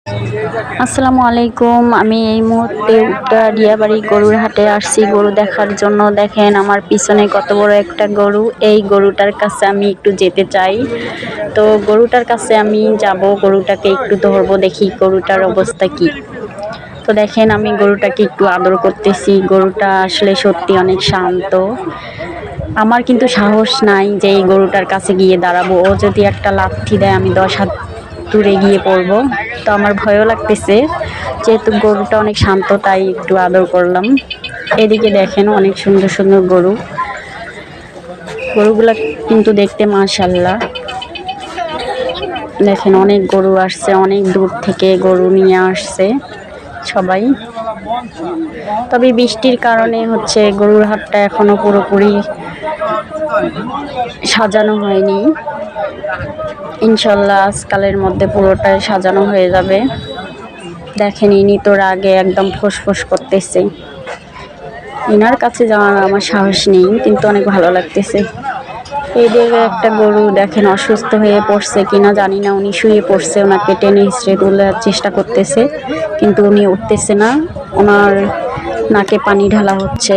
আসসালামু আলাইকুম। আমি এই মুহূর্তে উত্তরা দিয়াবাড়ি গরুর হাটে আসছি গরু দেখার জন্য। দেখেন আমার পিছনে কত বড় একটা গরু। এই গরুটার কাছে আমি একটু যেতে চাই। তো গরুটার কাছে আমি যাব, গরুটাকে একটু ধরবো, দেখি গরুটার অবস্থা কি। তো দেখেন আমি গরুটাকে একটু আদর করতেছি। গরুটা আসলে সত্যি অনেক শান্ত। আমার কিন্তু সাহস নাই যে এই গরুটার কাছে গিয়ে দাঁড়াবো। ও যদি একটা লাথি দেয় আমি 10 হাত দূরে গিয়ে পড়বো। তো আমার ভয়ও লাগতেছে, যেহেতু গরুটা অনেক শান্ত তাই একটু আদর করলাম। এদিকে দেখেন অনেক সুন্দর সুন্দর গরু। গরুগুলা কিন্তু দেখতে মাশাআল্লাহ। দেখেন অনেক গরু আসছে, অনেক দূর থেকে গরু নিয়ে আসছে সবাই। তবে বৃষ্টির কারণে হচ্ছে গরুর হাটটা এখনো পুরোপুরি সাজানো হয়নি। ইনশাল্লাহ আজকালের মধ্যে পুরোটাই সাজানো হয়ে যাবে। দেখেন ইনি তোর আগে একদম ফোঁস করতেছে। ইনার কাছে যাওয়ার আমার সাহস নেই, কিন্তু অনেক ভালো লাগতেছে। এই দিকে একটা গরু দেখেন অসুস্থ হয়ে পড়ছে কিনা জানি না, উনি শুয়ে পড়ছে। ওনাকে টেনে হিঁচড়ে তোলার চেষ্টা করতেছে, কিন্তু উনি উঠতেছে না। ওনার নাকে পানি ঢালা হচ্ছে।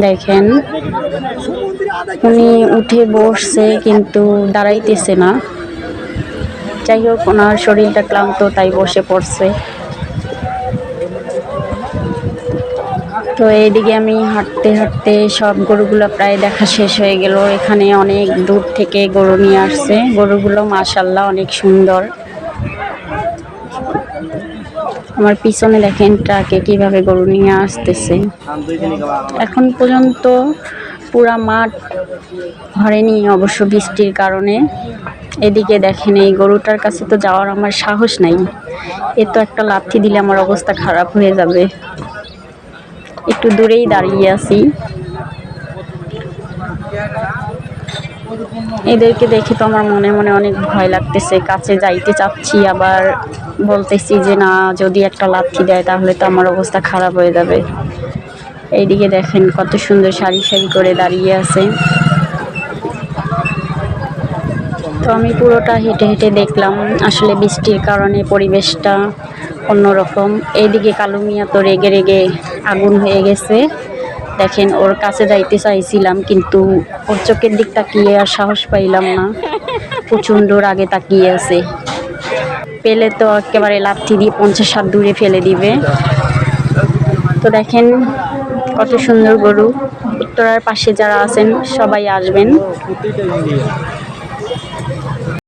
দেখেন উনি উঠে বসছে কিন্তু দাঁড়াইতেছে না। যাই হোক, ওনার শরীরটা ক্লান্ত তাই বসে পড়ছে। তো এইদিকে আমি হাঁটতে হাঁটতে সব গরুগুলো প্রায় দেখা শেষ হয়ে গেল। এখানে অনেক দূর থেকে গরু নিয়ে আসছে। গরুগুলো মাশাআল্লাহ অনেক সুন্দর। আমার পিছনে দেখেন ট্রাকে কিভাবে গরু নিয়ে আসতেছে। এখন পর্যন্ত পুরা মাঠ ভরেনি, অবশ্য বৃষ্টির কারণে। এদিকে দেখেন এই গরুটার কাছে তো যাওয়ার আমার সাহস নাই। এ তো একটা লাথি দিলে আমার অবস্থা খারাপ হয়ে যাবে। একটু দূরেই দাঁড়িয়ে আছি। এদেরকে দেখে তো আমার মনে মনে অনেক ভয় লাগতেছে। কাছে যাইতে চাচ্ছি, আবার বলতেছি যে না, যদি একটা লাথি দেয় তাহলে তো আমার অবস্থা খারাপ হয়ে যাবে। এইদিকে দেখেন কত সুন্দর সারি সারি করে দাঁড়িয়ে আছে। তো আমি পুরোটা হেঁটে হেঁটে দেখলাম। আসলে বৃষ্টির কারণে পরিবেশটা অন্যরকম। এইদিকে কালু মিয়া তো রেগে রেগে আগুন হয়ে গেছে। দেখেন ওর কাছে যাইতে চাইছিলাম, কিন্তু ওর চোখের দিক তাকিয়ে আর সাহস পাইলাম না। প্রচণ্ড রাগে তাকিয়ে আছে। পেলে তো একেবারে লাথি দিয়ে 50 হাত দূরে ফেলে দিবে। তো দেখেন কত সুন্দর গরু। উত্তরার পাশে যারা আছেন সবাই আসবেন।